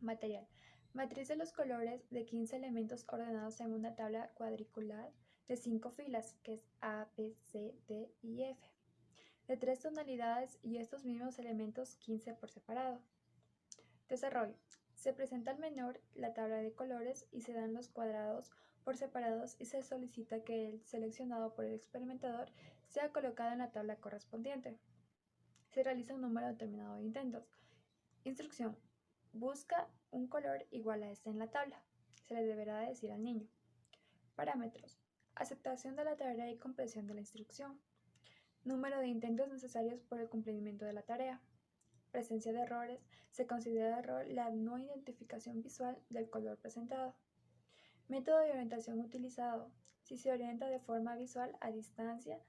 Material. Matriz de los colores de 15 elementos ordenados en una tabla cuadricular de 5 filas, que es A, B, C, D y F, de 3 tonalidades y estos mismos elementos 15 por separado. Desarrollo. Se presenta al menor la tabla de colores y se dan los cuadrados por separados y se solicita que el seleccionado por el experimentador sea colocado en la tabla correspondiente. Se realiza un número determinado de intentos. Instrucción. Busca un color igual a este en la tabla. Se le deberá decir al niño. Parámetros. Aceptación de la tarea y comprensión de la instrucción. Número de intentos necesarios por el cumplimiento de la tarea. Presencia de errores. Se considera error la no identificación visual del color presentado. Método de orientación utilizado. Si se orienta de forma visual a distancia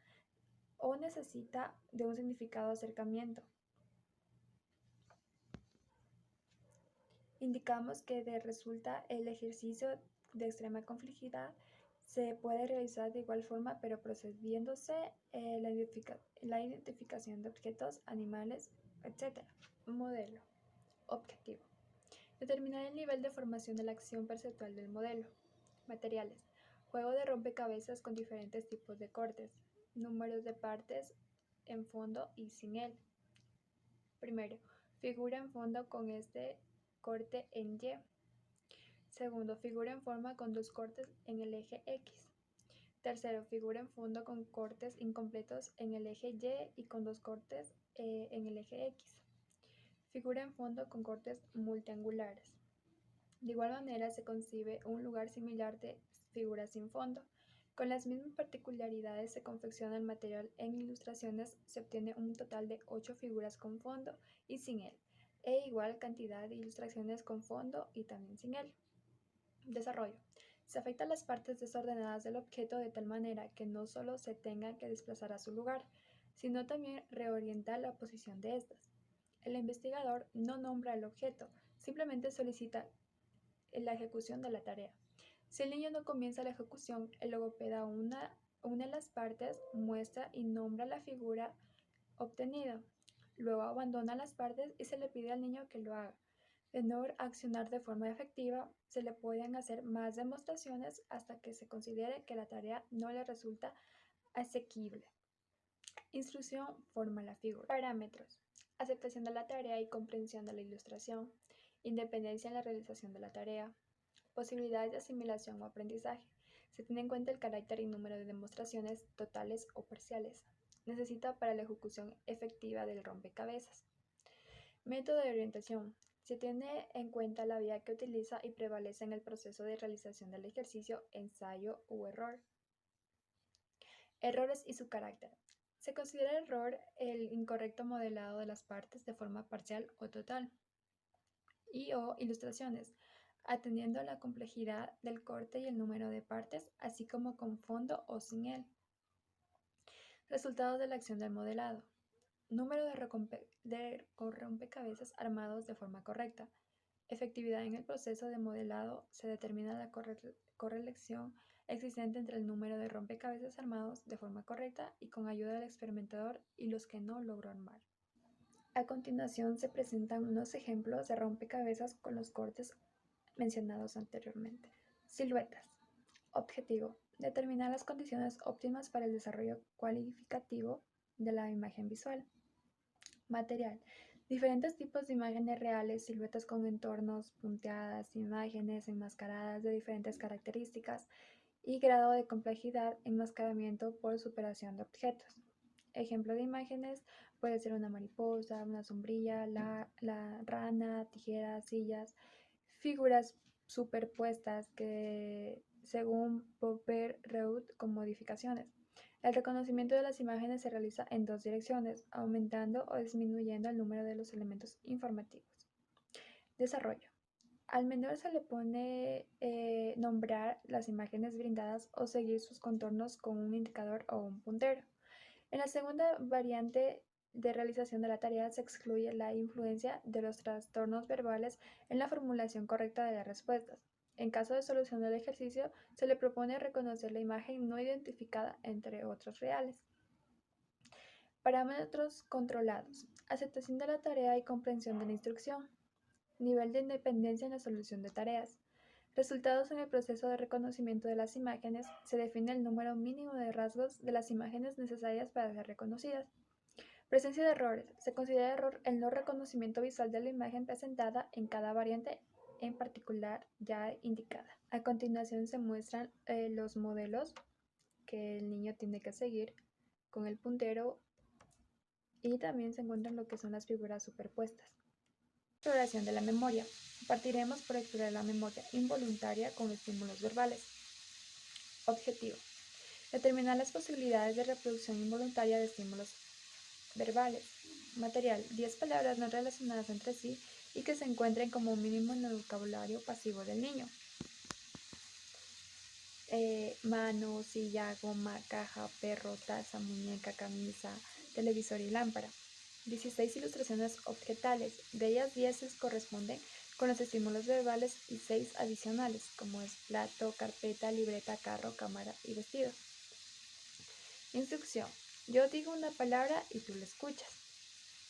o necesita de un significado de acercamiento. Indicamos que resulta el ejercicio de extrema complejidad se puede realizar de igual forma, pero procediéndose la identificación de objetos, animales, etc. Modelo. Objetivo. Determinar el nivel de formación de la acción perceptual del modelo. Materiales. Juego de rompecabezas con diferentes tipos de cortes. Números de partes en fondo y sin él. Primero, figura en fondo con este corte en Y. Segundo, figura en forma con 2 cortes en el eje X. Tercero, figura en fondo con cortes incompletos en el eje Y y con 2 cortes en el eje X. Figura en fondo con cortes multiangulares. De igual manera se concibe un lugar similar de figura sin fondo. Con las mismas particularidades se confecciona el material en ilustraciones, se obtiene un total de 8 figuras con fondo y sin él, e igual cantidad de ilustraciones con fondo y también sin él. Desarrollo. Se afectan las partes desordenadas del objeto de tal manera que no solo se tengan que desplazar a su lugar, sino también reorientar la posición de estas. El investigador no nombra el objeto, simplemente solicita la ejecución de la tarea. Si el niño no comienza la ejecución, el logopeda une las partes, muestra y nombra la figura obtenida. Luego abandona las partes y se le pide al niño que lo haga. De no accionar de forma efectiva, se le pueden hacer más demostraciones hasta que se considere que la tarea no le resulta asequible. Instrucción forma la figura. Parámetros. Aceptación de la tarea y comprensión de la ilustración. Independencia en la realización de la tarea. Posibilidades de asimilación o aprendizaje. Se tiene en cuenta el carácter y número de demostraciones totales o parciales. Necesita para la ejecución efectiva del rompecabezas. Método de orientación. Se tiene en cuenta la vía que utiliza y prevalece en el proceso de realización del ejercicio, ensayo u error. Errores y su carácter. Se considera error el incorrecto modelado de las partes de forma parcial o total. O ilustraciones, atendiendo a la complejidad del corte y el número de partes, así como con fondo o sin él. Resultados de la acción del modelado. Número de rompecabezas armados de forma correcta. Efectividad en el proceso de modelado. Se determina la correlación existente entre el número de rompecabezas armados de forma correcta y con ayuda del experimentador y los que no logró armar. A continuación se presentan unos ejemplos de rompecabezas con los cortes mencionados anteriormente. Siluetas. Objetivo. Determinar las condiciones óptimas para el desarrollo cualificativo de la imagen visual. Material. Diferentes tipos de imágenes reales, siluetas con entornos, punteadas, imágenes enmascaradas de diferentes características y grado de complejidad, enmascaramiento por superación de objetos. Ejemplo de imágenes puede ser una mariposa, una sombrilla, la rana, tijeras, sillas, figuras superpuestas que según Popper-Reut con modificaciones. El reconocimiento de las imágenes se realiza en dos direcciones, aumentando o disminuyendo el número de los elementos informativos. Desarrollo. Al menor se le pone nombrar las imágenes brindadas o seguir sus contornos con un indicador o un puntero. En la segunda variante de realización de la tarea se excluye la influencia de los trastornos verbales en la formulación correcta de las respuestas. En caso de solución del ejercicio, se le propone reconocer la imagen no identificada entre otros reales. Parámetros controlados. Aceptación de la tarea y comprensión de la instrucción. Nivel de independencia en la solución de tareas. Resultados en el proceso de reconocimiento de las imágenes. Se define el número mínimo de rasgos de las imágenes necesarias para ser reconocidas. Presencia de errores. Se considera error el no reconocimiento visual de la imagen presentada en cada variante en particular ya indicada. A continuación se muestran los modelos que el niño tiene que seguir con el puntero y también se encuentran lo que son las figuras superpuestas. Exploración de la memoria. Partiremos por explorar la memoria involuntaria con estímulos verbales. Objetivo. Determinar las posibilidades de reproducción involuntaria de estímulos verbales. Material. 10 palabras no relacionadas entre sí y que se encuentren como mínimo en el vocabulario pasivo del niño. Mano, silla, goma, caja, perro, taza, muñeca, camisa, televisor y lámpara. 16 ilustraciones objetales, de ellas 10 corresponden con los estímulos verbales y 6 adicionales, como es plato, carpeta, libreta, carro, cámara y vestido. Instrucción. Yo digo una palabra y tú la escuchas.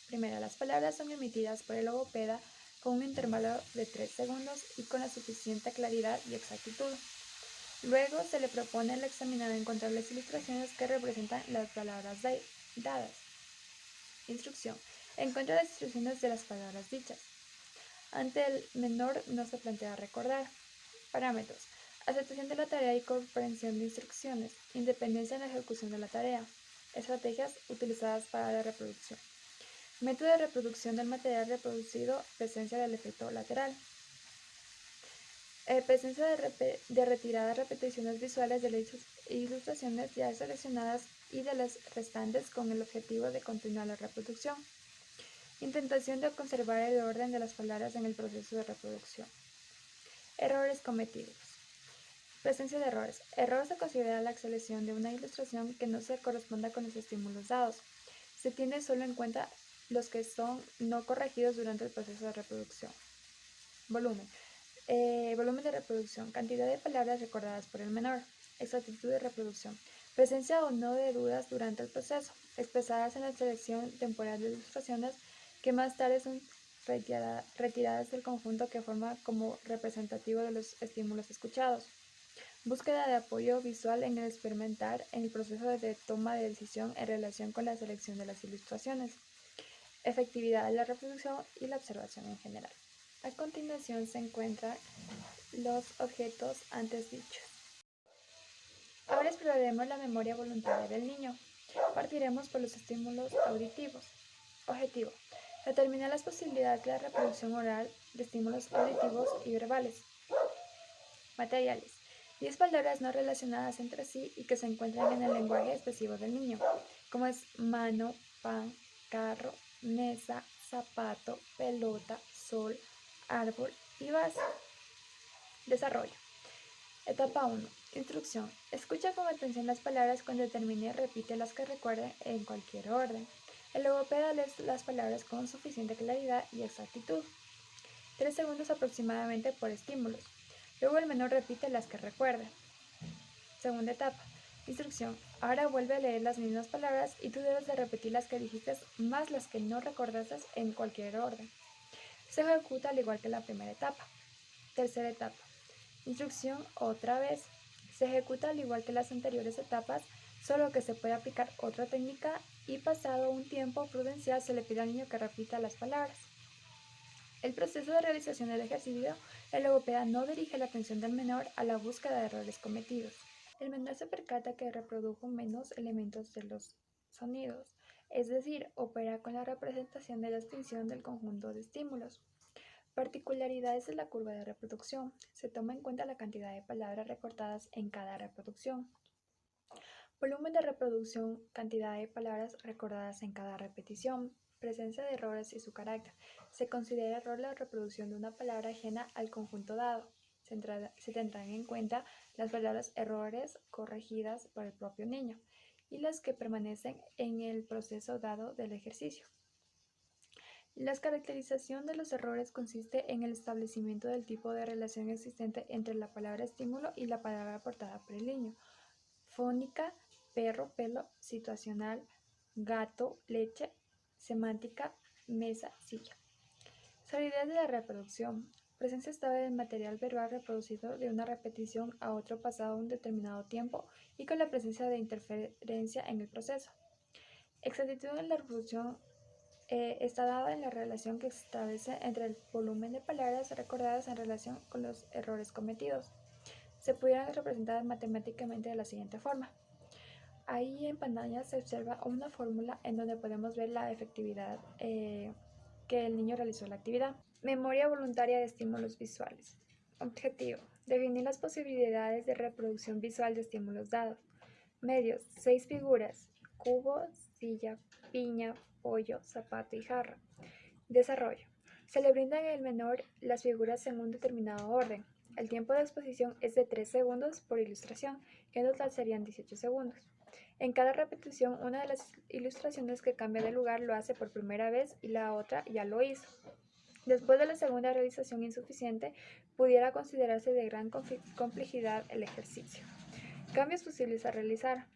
Primero, las palabras son emitidas por el logopeda con un intervalo de 3 segundos y con la suficiente claridad y exactitud. Luego se le propone al examinador encontrar las ilustraciones que representan las palabras dadas. Instrucción. Encuentra las instrucciones de las palabras dichas. Ante el menor no se plantea recordar. Parámetros. Aceptación de la tarea y comprensión de instrucciones. Independencia en la ejecución de la tarea. Estrategias utilizadas para la reproducción. Método de reproducción del material reproducido. Presencia del efecto lateral. Presencia de retiradas repeticiones visuales de las ilustraciones ya seleccionadas y de las restantes con el objetivo de continuar la reproducción. Intentación de conservar el orden de las palabras en el proceso de reproducción. Errores cometidos. Presencia de errores. Error se considera la selección de una ilustración que no se corresponda con los estímulos dados. Se tiene solo en cuenta los que son no corregidos durante el proceso de reproducción. Volumen. Volumen de reproducción. Cantidad de palabras recordadas por el menor. Exactitud de reproducción. Presencia o no de dudas durante el proceso, expresadas en la selección temporal de ilustraciones que más tarde son retiradas del conjunto que forma como representativo de los estímulos escuchados. Búsqueda de apoyo visual en el experimentar en el proceso de toma de decisión en relación con la selección de las ilustraciones. Efectividad de la reproducción y la observación en general. A continuación se encuentran los objetos antes dichos. Ahora exploraremos la memoria voluntaria del niño. Partiremos por los estímulos auditivos. Objetivo: determinar las posibilidades de la reproducción oral de estímulos auditivos y verbales. Materiales: 10 palabras no relacionadas entre sí y que se encuentran en el lenguaje expresivo del niño, como es mano, pan, carro, mesa, zapato, pelota, sol, árbol y vaso. Desarrollo. Etapa 1. Instrucción. Escucha con atención las palabras cuando termine y repite las que recuerde en cualquier orden. El logopeda lee las palabras con suficiente claridad y exactitud. 3 segundos aproximadamente por estímulos. Luego el menor repite las que recuerde. Segunda etapa. Instrucción. Ahora vuelve a leer las mismas palabras y tú debes de repetir las que dijiste más las que no recordaste en cualquier orden. Se ejecuta al igual que la primera etapa. Tercera etapa. Instrucción otra vez. Se ejecuta al igual que las anteriores etapas, solo que se puede aplicar otra técnica y pasado un tiempo prudencial se le pide al niño que repita las palabras. El proceso de realización del ejercicio, el logopeda no dirige la atención del menor a la búsqueda de errores cometidos. El menor se percata que reprodujo menos elementos de los sonidos, es decir, opera con la representación de la extinción del conjunto de estímulos. Particularidades de la curva de reproducción. Se toma en cuenta la cantidad de palabras recortadas en cada reproducción. Volumen de reproducción, cantidad de palabras recordadas en cada repetición. Presencia de errores y su carácter. Se considera error la reproducción de una palabra ajena al conjunto dado. Se tendrán en cuenta las palabras errores corregidas por el propio niño y las que permanecen en el proceso dado del ejercicio. La caracterización de los errores consiste en el establecimiento del tipo de relación existente entre la palabra estímulo y la palabra aportada por el niño. Fónica, perro, pelo, situacional, gato, leche, semántica, mesa, silla. Solidez de la reproducción. Presencia estable del material verbal reproducido de una repetición a otro pasado un determinado tiempo y con la presencia de interferencia en el proceso. Exactitud en la reproducción está dada en la relación que se establece entre el volumen de palabras recordadas en relación con los errores cometidos. Se pudieran representar matemáticamente de la siguiente forma. Ahí en pantalla se observa una fórmula en donde podemos ver la efectividad que el niño realizó la actividad. Memoria voluntaria de estímulos visuales. Objetivo: definir las posibilidades de reproducción visual de estímulos dados. Medios: 6 figuras: cubo, silla, piña, pollo, zapato y jarra. Desarrollo: se le brindan al menor las figuras en un determinado orden. El tiempo de exposición es de 3 segundos por ilustración, que en total serían 18 segundos. En cada repetición, una de las ilustraciones que cambia de lugar lo hace por primera vez y la otra ya lo hizo. Después de la segunda realización insuficiente, pudiera considerarse de gran complejidad el ejercicio. Cambios posibles a realizar: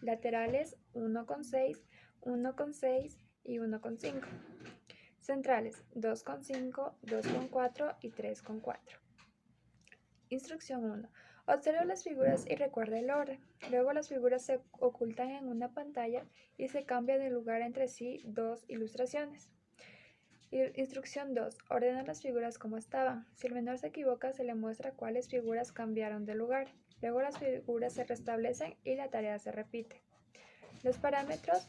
laterales 1,6, 1,6 y 1,5. Centrales 2,5, 2,4 y 3,4. Instrucción 1. Observa las figuras y recuerda el orden. Luego las figuras se ocultan en una pantalla y se cambian de lugar entre sí dos ilustraciones. Instrucción 2. Ordena las figuras como estaban. Si el menor se equivoca, se le muestra cuáles figuras cambiaron de lugar. Luego las figuras se restablecen y la tarea se repite. Los parámetros: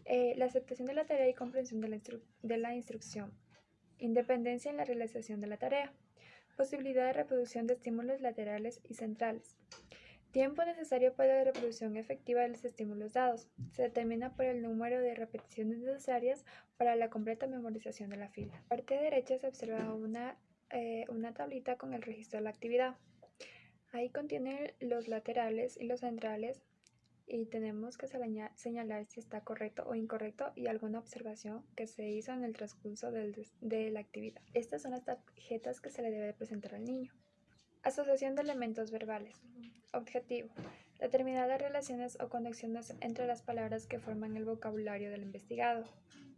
la aceptación de la tarea y comprensión de la instrucción. Independencia en la realización de la tarea. Posibilidad de reproducción de estímulos laterales y centrales. Tiempo necesario para la reproducción efectiva de los estímulos dados. Se determina por el número de repeticiones necesarias para la completa memorización de la fila. En la parte derecha se observa una tablita con el registro de la actividad. Ahí contiene los laterales y los centrales y tenemos que señalar si está correcto o incorrecto y alguna observación que se hizo en el transcurso de la actividad. Estas son las tarjetas que se le debe presentar al niño. Asociación de elementos verbales. Objetivo: determinar las relaciones o conexiones entre las palabras que forman el vocabulario del investigado.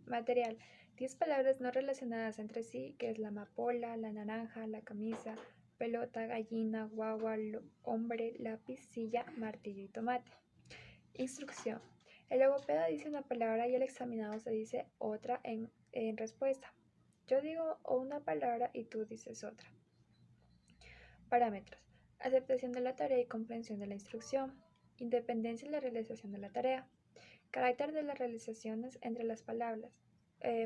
Material: 10 palabras no relacionadas entre sí, que es la amapola, la naranja, la camisa, pelota, gallina, guagua, hombre, lápiz, silla, martillo y tomate. Instrucción. El logopeda dice una palabra y el examinado se dice otra en respuesta. Yo digo una palabra y tú dices otra. Parámetros. Aceptación de la tarea y comprensión de la instrucción. Independencia en la realización de la tarea. Carácter de las realizaciones entre las palabras.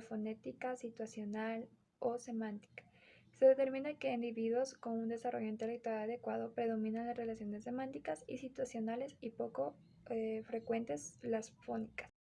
Fonética, situacional o semántica. Se determina que individuos con un desarrollo intelectual adecuado predominan las relaciones semánticas y situacionales y poco frecuentes las fónicas.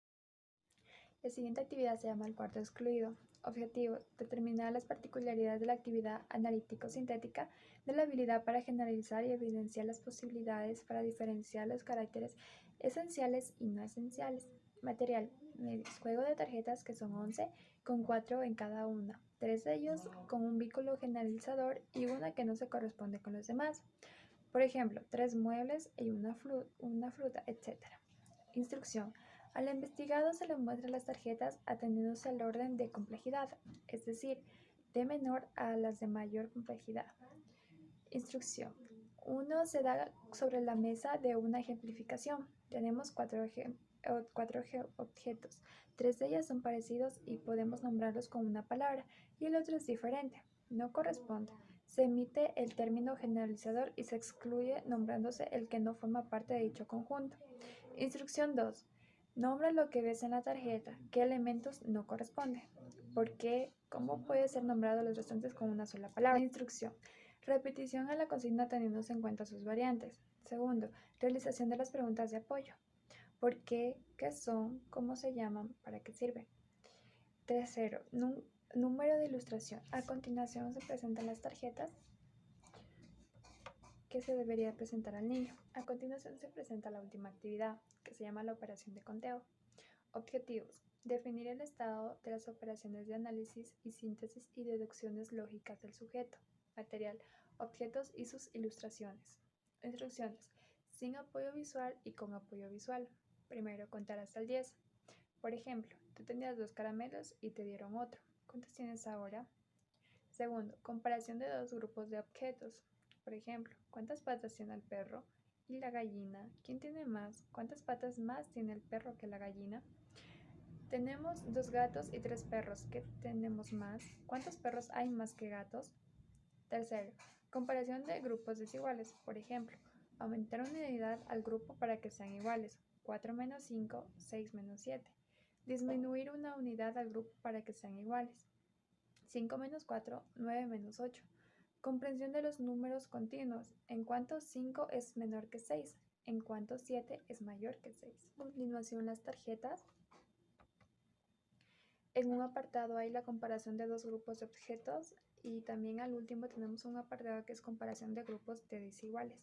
La siguiente actividad se llama el cuarto excluido. Objetivo: determinar las particularidades de la actividad analítico-sintética, de la habilidad para generalizar y evidenciar las posibilidades para diferenciar los caracteres esenciales y no esenciales. Material: medios. Juego de tarjetas que son 11, con 4 en cada una. 3 de ellos con un vínculo generalizador y una que no se corresponde con los demás. Por ejemplo, 3 muebles y una fruta, etc. Instrucción. Al investigado se le muestran las tarjetas atendiéndose al orden de complejidad, es decir, de menor a las de mayor complejidad. Instrucción. 1 se da sobre la mesa de una ejemplificación. Tenemos 4 objetos. 3 de ellas son parecidos y podemos nombrarlos con una palabra, y el otro es diferente, no corresponde. Se emite el término generalizador y se excluye nombrándose el que no forma parte de dicho conjunto. Instrucción 2. Nombra lo que ves en la tarjeta. ¿Qué elementos no corresponden? ¿Por qué? ¿Cómo puede ser nombrado los restantes con una sola palabra? Instrucción. Repetición a la consigna teniéndose en cuenta sus variantes. Segundo, realización de las preguntas de apoyo. ¿Por qué? ¿Qué son? ¿Cómo se llaman? ¿Para qué sirven? Tercero, número de ilustración. A continuación se presentan las tarjetas que se debería presentar al niño. A continuación se presenta la última actividad, que se llama la operación de conteo. Objetivos: definir el estado de las operaciones de análisis y síntesis y deducciones lógicas del sujeto. Material: objetos y sus ilustraciones. Instrucciones: sin apoyo visual y con apoyo visual. Primero, contar hasta el 10. Por ejemplo, tú tenías 2 caramelos y te dieron otro. ¿Cuántos tienes ahora? Segundo, comparación de 2 grupos de objetos. Por ejemplo, ¿cuántas patas tiene el perro y la gallina? ¿Quién tiene más? ¿Cuántas patas más tiene el perro que la gallina? Tenemos 2 gatos y 3 perros. ¿Qué tenemos más? ¿Cuántos perros hay más que gatos? Tercero, comparación de grupos desiguales. Por ejemplo, aumentar una unidad al grupo para que sean iguales. 4 menos 5, 6 menos 7. Disminuir una unidad al grupo para que sean iguales. 5 menos 4, 9 menos 8. Comprensión de los números continuos. ¿En cuánto 5 es menor que 6? ¿En cuánto 7 es mayor que 6? A continuación, las tarjetas. En un apartado hay la comparación de 2 grupos de objetos y también al último tenemos un apartado que es comparación de grupos de desiguales.